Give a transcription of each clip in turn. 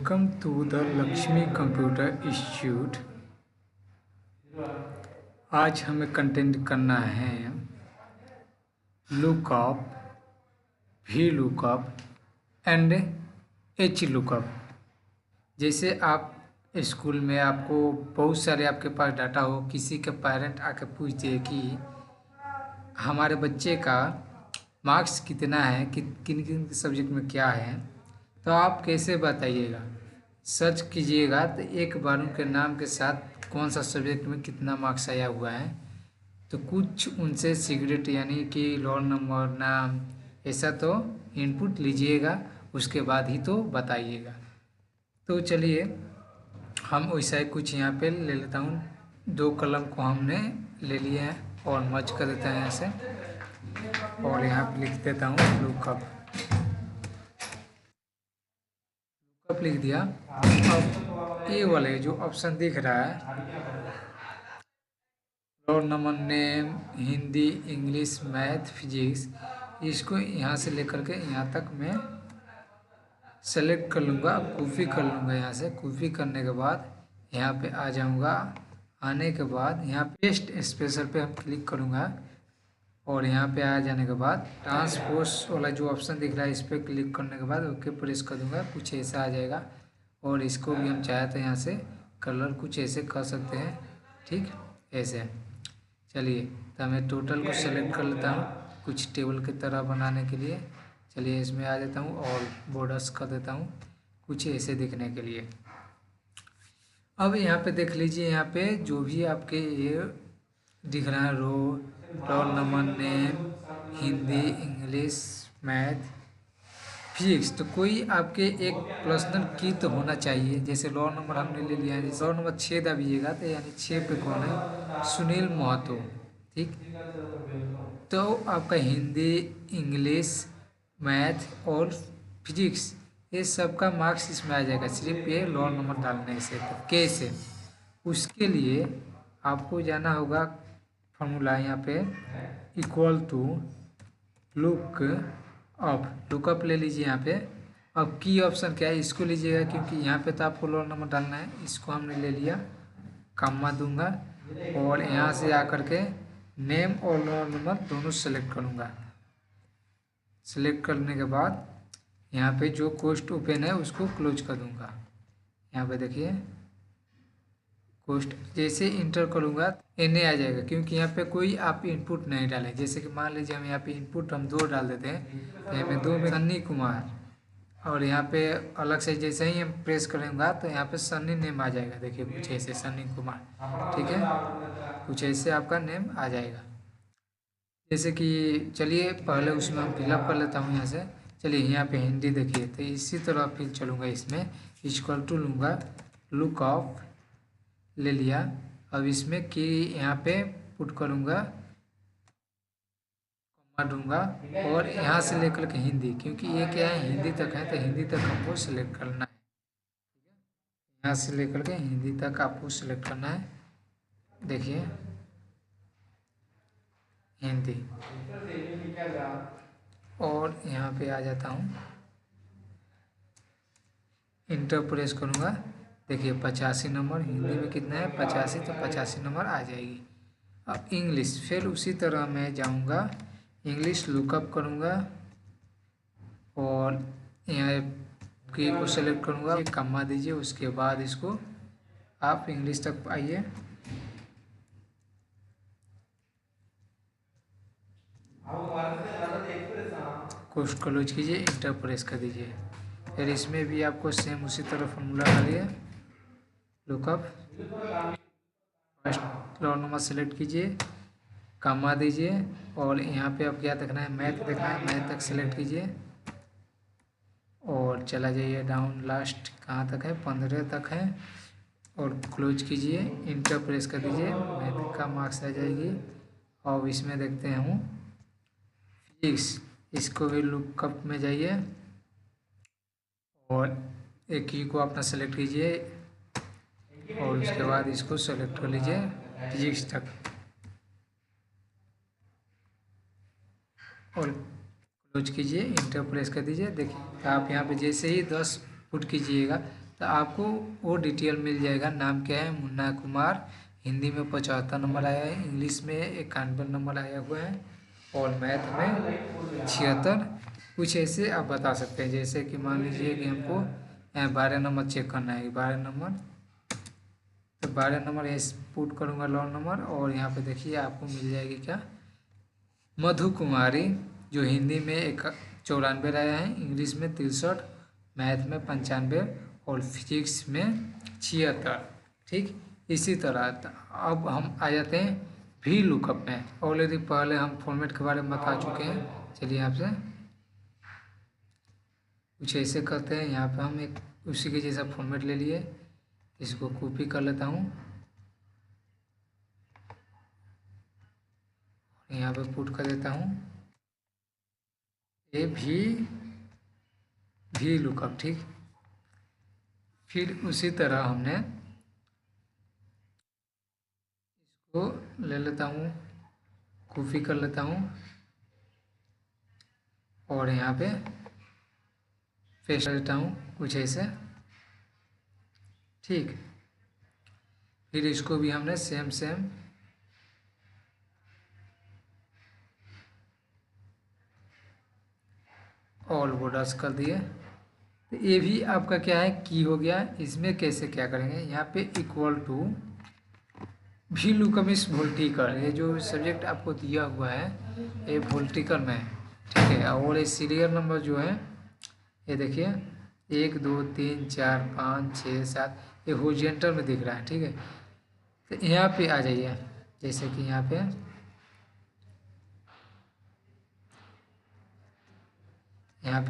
Welcome to the Lakshmi computer institute. आज हमें content करना है lookup, V lookup and H lookup. जैसे आप स्कूल में आपको बहुत सारे आपके पास डाटा हो, किसी के पेरेंट आके पूछ दे कि हमारे बच्चे का मार्क्स कितना है, किन किन सब्जेक्ट में क्या है, तो आप कैसे बताइएगा? सर्च कीजिएगा तो एक बार उनके नाम के साथ कौन सा सब्जेक्ट में कितना मार्क्स आया हुआ है, तो कुछ उनसे सीक्रेट यानी कि रोल नंबर, नाम, ऐसा तो इनपुट लीजिएगा, उसके बाद ही तो बताइएगा। तो चलिए हम वैसा ही कुछ यहाँ पे ले लेता हूँ। 2 कलम को हमने ले लिया है और मर्ज कर देता है यहाँ से, और यहाँ पे लिख देता हूँ लुकअप। लुकअप लिख दिया। अब ये वाले जो ऑप्शन दिख रहा है, roll number, name, Hindi, English, math, physics, इसको यहाँ से लेकर के यहाँ तक मैं सेलेक्ट कर लूँगा, कॉपी कर लूँगा। यहाँ से कॉपी करने के बाद यहाँ पे आ जाऊँगा। आने के बाद यहाँ पेस्ट स्पेशल पे हम क्लिक करूँगा, और यहाँ पे आ जाने के बाद ट्रांसपोज वाला जो ऑप्शन दिख रहा है, इस पर क्लिक करने के बाद ओके प्रेस कर दूँगा। कुछ ऐसा आ जाएगा, और इसको भी हम चाहे तो यहाँ से कलर कुछ ऐसे कर सकते हैं, ठीक ऐसे। चलिए तो मैं टोटल को सेलेक्ट कर लेता हूँ कुछ टेबल की तरह बनाने के लिए। चलिए इसमें आ जाता हूँ और बॉर्डर्स कर देता हूँ कुछ ऐसे दिखने के लिए। अब यहाँ पे देख लीजिए, यहाँ पे जो भी आपके ये दिख रहा है, roll number, name, Hindi, English, math, physics, तो कोई आपके एक पर्सनल की तो होना चाहिए। जैसे रोल नंबर हमने ले लिया है, जैसे रोल नंबर 6 दबिएगा तो यानी 6 पे कौन है? सुनील महतो, ठीक। तो आपका हिंदी, इंग्लिश, मैथ और फिजिक्स, ये सब का मार्क्स इसमें आ जाएगा सिर्फ ये रोल नंबर डालने से। तो कैसे? उसके लिए आपको जाना होगा फॉर्मूला यहाँ पे इक्वल टू लुकअप ले लीजिए यहाँ पे। अब की ऑप्शन क्या है, इसको लीजिएगा, क्योंकि यहाँ पे तो आपको रोल नंबर डालना है। इसको हमने ले लिया, कॉमा दूंगा, और यहाँ से आकर के नेम और रोल नंबर दोनों सेलेक्ट करूँगा। सेलेक्ट करने के बाद यहाँ पे जो कोस्ट ओपन है उसको क्लोज कर दूँगा। यहाँ पे देखिए कोस्ट जैसे इंटर करूँगा एन आ जाएगा, क्योंकि यहाँ पे कोई आप इनपुट नहीं डालें। जैसे कि मान लीजिए हम यहाँ पे इनपुट हम 2 डाल देते हैं, तो यहाँ पे 2 में सन्नी कुमार, और यहाँ पे अलग से जैसे ही हम प्रेस करेंगे तो यहाँ पे सन्नी नेम आ जाएगा। देखिए कुछ ऐसे सन्नी कुमार, ठीक है, कुछ ऐसे आपका नेम आ जाएगा। जैसे कि चलिए पहले उसमें हम फिलअप कर लेता हूँ यहाँ से। चलिए यहाँ पे हिंदी देखिए, तो इसी तरह फिर चलूँगा, इसमें इक्वल टू लूँगा, लुकअप ले लिया। अब इसमें कि यहाँ पे पुट करूँगा, कॉमा दूंगा, और यहाँ से लेकर के हिंदी, क्योंकि ये क्या है हिंदी तक है, तो हिंदी तक हमको सेलेक्ट करना है। यहाँ से लेकर के हिंदी तक आपको सेलेक्ट करना है। देखिए हिंदी, और यहाँ पे आ जाता हूँ, इंटर प्रेस करूँगा। देखिए 85 नंबर, हिंदी में कितना है 85, तो 85 नंबर आ जाएगी। अब इंग्लिश, फिर उसी तरह मैं जाऊँगा, इंग्लिश लुकअप करूँगा, और यहाँ की को सेलेक्ट करूँगा, कॉमा दीजिए, उसके बाद इसको आप इंग्लिश तक आइए। कोस्ट क्लोज कीजिए, इंटर प्रेस कर दीजिए। फिर इसमें भी आपको सेम उसी तरह फॉर्मूला डालिए, lookup, first roll number select कीजिए, कॉमा दीजिए, और यहाँ पे आप क्या देखना है, मैथ देखना है, मैथ तक सेलेक्ट कीजिए, और चला जाइए डाउन, लास्ट कहाँ तक है 15 तक है, और क्लोज कीजिए, इंटर प्रेस कर दीजिए, मैथ का मार्क्स आ जाएगी। और इसमें देखते हैं हम फिजिक्स, इसको भी लुकअप में जाइए, और एक की को अपना सेलेक्ट कीजिए, और उसके बाद इसको सेलेक्ट कर लीजिए फिजिक्स तक, और क्लोज कीजिए, इंटर प्रेस कर दीजिए। देखिए आप यहाँ पे जैसे ही 10 पुट कीजिएगा तो आपको वो डिटेल मिल जाएगा। नाम क्या है, मुन्ना कुमार। हिंदी में 75 नंबर आया है, इंग्लिश में 91 नंबर आया हुआ है, और मैथ में 76। कुछ ऐसे आप बता सकते हैं, जैसे कि मान लीजिए कि हमको 12 नंबर चेक करना है, 12 नंबर, तो 12 नंबर पुट करूँगा लॉ नंबर, और यहाँ पे देखिए आपको मिल जाएगी क्या, मधु कुमारी, जो हिंदी में 94 आया है, इंग्लिश में 63, मैथ में 95 और फिजिक्स में 76। ठीक, इसी तरह अब हम आ जाते हैं भी लुकअप में। ऑलरेडी पहले हम फॉर्मेट के बारे में बता चुके हैं। चलिए आपसे कुछ ऐसे करते हैं, यहाँ पे हम एक उसी के जैसा फॉर्मेट ले लिए, इसको कॉपी कर लेता हूँ, यहाँ पे पुट कर देता हूँ ये भी लुकअप। ठीक, फिर उसी तरह हमने इसको ले लेता हूँ, कॉपी कर लेता हूँ, और यहाँ पे पेस्ट कर देता हूँ कुछ ऐसे। ठीक, फिर इसको भी हमने सेम ऑल बॉर्डर्स कर दिए। तो ये भी आपका क्या है, की हो गया। इसमें कैसे क्या करेंगे, यहाँ पे इक्वल टू भी लुकअप इस वोल्टिकल, ये जो सब्जेक्ट आपको दिया हुआ है ये वोल्टिकल में है। ठीक है, और ये सीरियल नंबर जो है ये देखिए 1 2 3 4 5 6 7, ये हॉरिजॉन्टल में दिख रहा है। ठीक है, तो यहाँ पे आ जाइए, जैसे कि यहाँ पे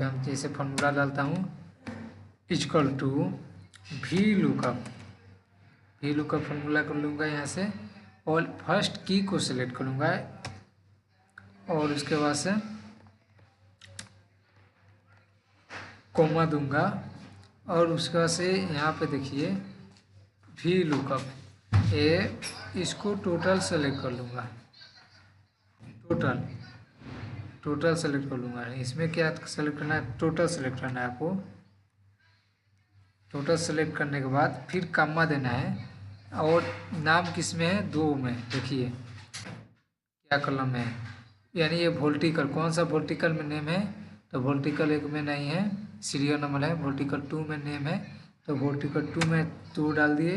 हम जैसे फॉर्मूला डालता हूँ, इक्वल टू भी लुकअप फॉर्मूला कर लूँगा यहाँ से, और फर्स्ट की को सिलेक्ट कर लूँगा, और उसके बाद से कोमा दूंगा, और उसके बाद से यहाँ पे देखिए भी लुकअप, ये इसको टोटल सेलेक्ट कर लूँगा, टोटल सेलेक्ट कर लूँगा। इसमें क्या सेलेक्ट करना है, टोटल सेलेक्ट करना है आपको। टोटल सेलेक्ट करने के बाद फिर कम्मा देना है, और नाम किस में है, 2 में। देखिए क्या कलम में है, यानी ये वोल्टिकल, कौन सा वोल्टिकल में नेम है, तो वोल्टिकल 1 में नहीं है, सीरियल नंबर है, वोल्टिकल 2 में नेम है, तो वोल्टिकल 2 में 2 डाल दिए,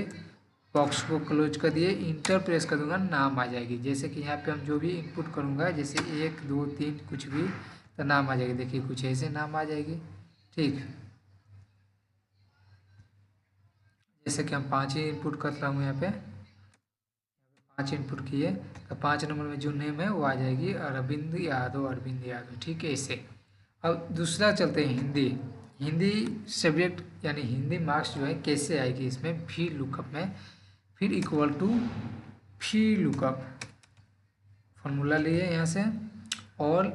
बॉक्स को क्लोज कर दिए, इंटर प्रेस कर दूंगा, नाम आ जाएगी। जैसे कि यहाँ पे हम जो भी इनपुट करूँगा, जैसे 1 2 3 कुछ भी, तो नाम आ जाएगी। देखिए कुछ ऐसे नाम आ जाएगी। ठीक, जैसे कि हम 5 ही इनपुट कर रहा हूँ, यहाँ पे 5 इनपुट किए, तो 5 नंबर में जो नेम है वो आ जाएगी, अरविंद यादव। ठीक है, ऐसे। अब दूसरा चलते हैं हिंदी सब्जेक्ट, यानी हिंदी मार्क्स जो है कैसे आएगी इसमें, भी लुकअप में। फिर इक्वल टू भी लुकअप फॉर्मूला लिए यहाँ से, और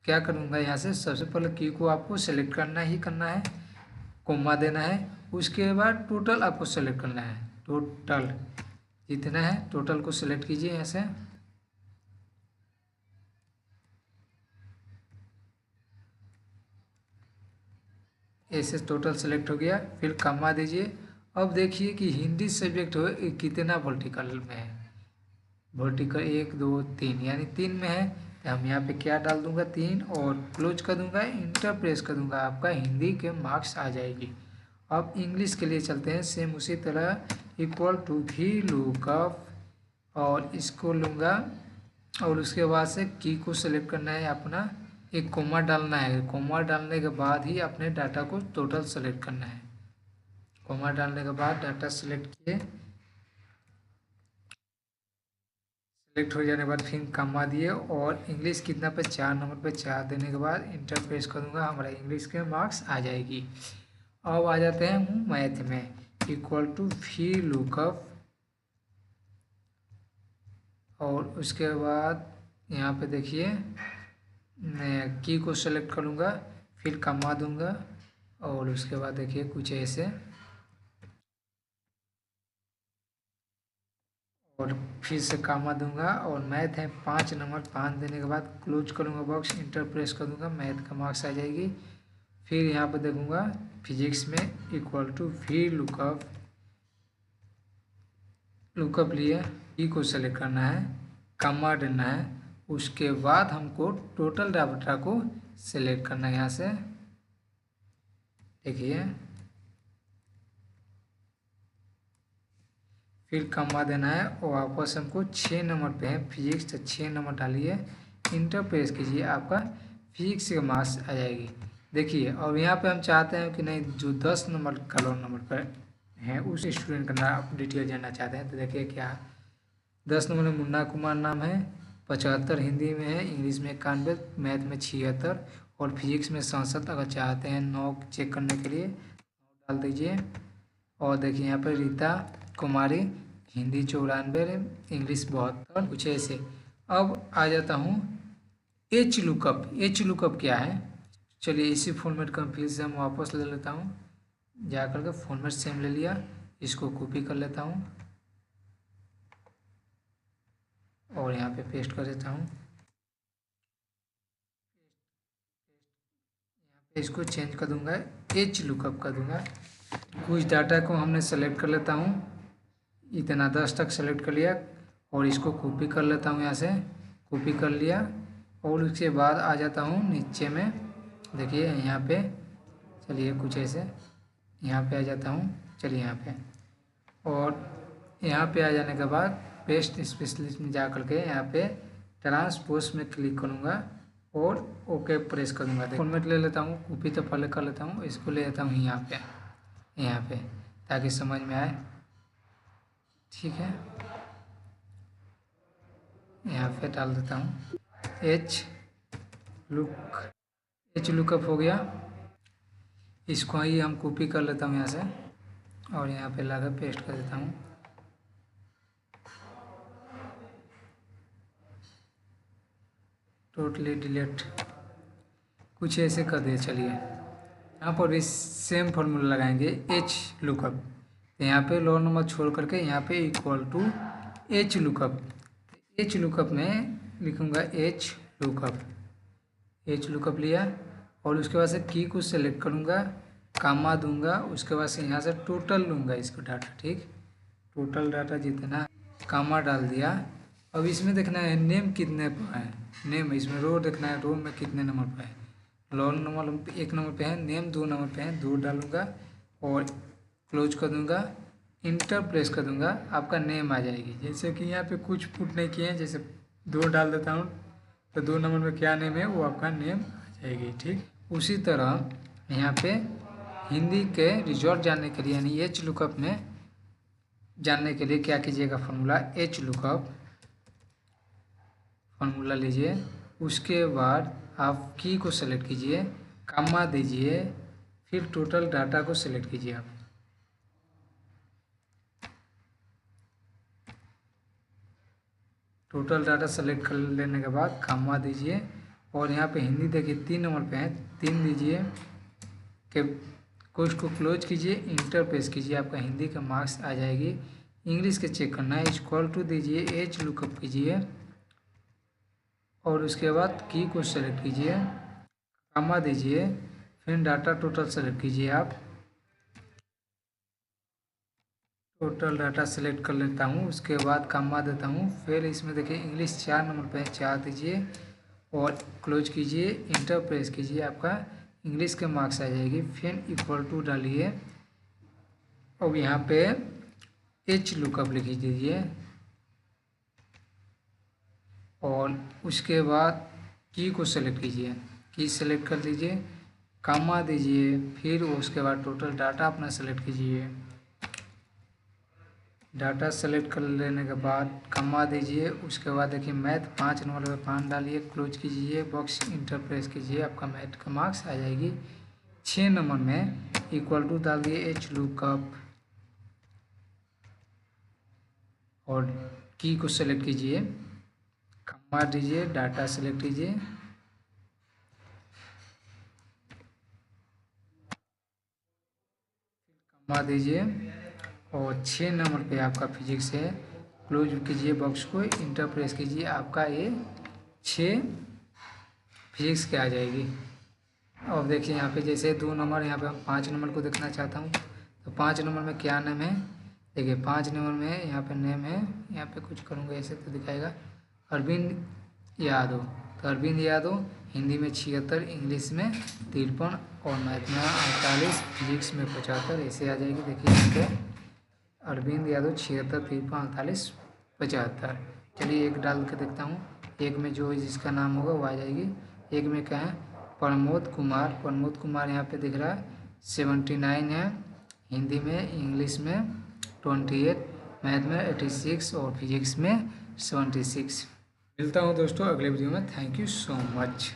क्या करूँगा, यहाँ से सबसे पहले की को आपको सेलेक्ट करना है, कोमा देना है, उसके बाद टोटल आपको सेलेक्ट करना है, टोटल जितना है टोटल को सिलेक्ट कीजिए यहाँ से। ऐसे टोटल सेलेक्ट हो गया, फिर कमा दीजिए। अब देखिए कि हिंदी सब्जेक्ट हो कितना वर्टिकल में है, वर्टिकल 1 2 3, यानी 3 में है, तो हम यहाँ पे क्या डाल दूंगा, 3, और क्लोज कर दूंगा, इंटर प्रेस कर दूंगा, आपका हिंदी के मार्क्स आ जाएगी। अब इंग्लिश के लिए चलते हैं, सेम उसी तरह इक्वल टू भी लुकअप, और इसको लूँगा, और उसके बाद से की को सेलेक्ट करना है अपना, एक कोमा डालना है, कोमा डालने के बाद ही अपने डाटा को टोटल सेलेक्ट करना है। कोमा डालने के बाद डाटा सेलेक्ट किए, सेलेक्ट हो जाने के बाद फिर कमा दिए, और इंग्लिश कितना पे 4 नंबर पे 4 देने के बाद इंटर प्रेस कर दूंगा, हमारा इंग्लिश के मार्क्स आ जाएगी। अब आ जाते हैं मैथ में, इक्वल टू भी लुकअप, और उसके बाद यहाँ पे देखिए मैं की को सेलेक्ट करूँगा, फिर कमा दूंगा, और उसके बाद देखिए कुछ ऐसे, और फिर से कामा दूंगा, और मैथ है 5 नंबर, 5 देने के बाद क्लोज करूँगा बॉक्स, इंटर प्रेस कर दूंगा, मैथ का मार्क्स आ जाएगी। फिर यहाँ पे देखूँगा फिजिक्स में इक्वल टू वी लुकअप लिए ई को सेलेक्ट करना है, कॉमा देना है, उसके बाद हमको टोटल डाटा को सेलेक्ट करना है। यहाँ से देखिए, फिर कॉमा देना है और वापस हमको 6 नंबर पे है फिजिक्स, तो 6 नंबर डालिए, इंटर प्रेस कीजिए, आपका फिजिक्स के मार्क्स आ जाएगी। देखिए, और यहाँ पे हम चाहते हैं कि नहीं, जो 10 नंबर का रोल नंबर पर है उस स्टूडेंट का नाम डिटेल जानना चाहते हैं, तो देखिए क्या 10 नंबर में मुन्ना कुमार नाम है, 75 हिंदी में है, इंग्लिश में 91, मैथ में 76 और फिजिक्स में 67। अगर चाहते हैं 9 चेक करने के लिए डाल दीजिए। और देखिए यहाँ पर रीता कुमारी, हिंदी 94, इंग्लिश 72, कुछ ऐसे। अब आ जाता हूँ एच लुकअप क्या है, चलिए इसी फॉर्मेट का फिर से हम वापस ले लेता हूँ, जा करके फॉर्मेट सेम ले लिया, इसको कॉपी कर लेता हूँ और यहाँ पे पेस्ट कर देता हूँ। यहाँ पे इसको चेंज कर दूंगा, एच लुकअप कर दूंगा। कुछ डाटा को हमने सेलेक्ट कर लेता हूँ, इतना 10 तक सेलेक्ट कर लिया और इसको कॉपी कर लेता हूँ, यहाँ से कॉपी कर लिया और उसके बाद आ जाता हूँ नीचे में। देखिए यहाँ पे, चलिए कुछ ऐसे यहाँ पे आ जाता हूँ, चलिए यहाँ पे, और यहाँ पे आ जाने के बाद पेस्ट स्पेशलिस्ट में जा करके यहाँ पे ट्रांसपोज में क्लिक करूँगा और ओके प्रेस करूँगा। फॉर्मेट ले लेता हूँ, कॉपी तो पहले कर लेता हूँ, इसको ले लेता हूँ यहाँ पे ताकि समझ में आए। ठीक है, यहाँ पे डाल देता हूँ एच लुकअप हो गया। इसको ही हम कॉपी कर लेता हूँ यहाँ से और यहाँ पे लाकर पेस्ट कर देता हूँ। टोटली डिलीट, कुछ ऐसे कर दे। चलिए यहाँ पर भी सेम फॉर्मूला लगाएंगे, एच लुकअप, तो यहाँ पे लो नंबर छोड़ करके यहाँ पे इक्वल टू एच लुकअप में लिखूँगा एच लुकअप लिया और उसके बाद से की को सेलेक्ट करूँगा, कामा दूंगा, उसके बाद से यहाँ से टोटल लूँगा इसको डाटा। ठीक, टोटल डाटा जितना, कामा डाल दिया। अब इसमें देखना है नेम कितने पर है, नेम इसमें रो देखना है, रो में कितने नंबर पर है, रोल नंबर 1 नंबर पे है, नेम 2 नंबर पे है, 2 डालूंगा और क्लोज कर दूंगा, इंटर प्रेस कर दूंगा, आपका नेम आ जाएगी। जैसे कि यहाँ पे कुछ पुट नहीं किए हैं, जैसे 2 डाल देता हूँ तो 2 नंबर में क्या नेम है वो आपका नेम आ जाएगी। ठीक, उसी तरह यहाँ पे हिंदी के रिजल्ट जानने के लिए यानी एच लुकअप में जानने के लिए क्या कीजिएगा, फार्मूला एच लुकअप फार्मूला लीजिए, उसके बाद आप की को सेलेक्ट कीजिए, कामा दीजिए, फिर टोटल डाटा को सेलेक्ट कीजिए। आप टोटल डाटा सेलेक्ट कर लेने के बाद कामा दीजिए और यहाँ पे हिंदी देखिए 3 नंबर पे है, 3 दीजिए के कोर्स को क्लोज कीजिए, इंटर प्रेस कीजिए, आपका हिंदी का मार्क्स आ जाएगी। इंग्लिश के चेक करना है, इक्वल टू दीजिए, एच लुकअप कीजिए और उसके बाद की को सेलेक्ट कीजिए, कामा दीजिए, फिर डाटा टोटल सेलेक्ट कीजिए। आप टोटल डाटा सेलेक्ट कर लेता हूँ, उसके बाद कामा देता हूँ, फिर इसमें देखिए इंग्लिश 4 नंबर पे 4 दीजिए और क्लोज कीजिए, इंटर प्रेस कीजिए, आपका इंग्लिश के मार्क्स आ जाएगी। फिर इक्वल टू डालिए और यहाँ पे एच लुकअप लिख दीजिए और उसके बाद की को सेलेक्ट कीजिए, की सेलेक्ट कर लीजिए, कामा दीजिए, फिर उसके बाद टोटल डाटा अपना सेलेक्ट कीजिए, डाटा सेलेक्ट कर लेने के बाद कामा दीजिए, उसके बाद देखिए मैथ 5 नंबर पे 5 डालिए, क्लोज कीजिए, बॉक्स इंटर प्रेस कीजिए, आपका मैथ का मार्क्स आ जाएगी। 6 नंबर में इक्वल टू डाल दिए, एच लुकअप और की को सेलेक्ट कीजिए, कामा दीजिए, डाटा सेलेक्ट कीजिए, कामा दीजिए और 6 नंबर पे आपका फिजिक्स है, क्लोज कीजिए बॉक्स को, इंटर प्रेस कीजिए, आपका ये 6 फिजिक्स के आ जाएगी। और देखिए यहाँ पे जैसे 2 नंबर, यहाँ पे हम 5 नंबर को देखना चाहता हूँ। तो 5 नंबर में क्या नेम है, देखिए 5 नंबर में यहाँ पे नेम है, यहाँ पे कुछ करूँगा ऐसे तो दिखाएगा अरविंद यादव। तो अरविंद यादव हिंदी में 76, इंग्लिश में 53 और मैथ में 48, फिजिक्स में 75, ऐसे आ जाएगी। देखिए यहाँ पे अरविंद यादव 76, 53, 48, 75। चलिए एक डाल के देखता हूँ। एक में जो जिसका नाम होगा वो आ जाएगी। एक में क्या है, प्रमोद कुमार। प्रमोद कुमार यहाँ पे दिख रहा है 79 है, हिंदी में, इंग्लिश में 28, मैथ में 86 और फिजिक्स में 76। मिलता हूँ दोस्तों अगले वीडियो में। Thank you so much.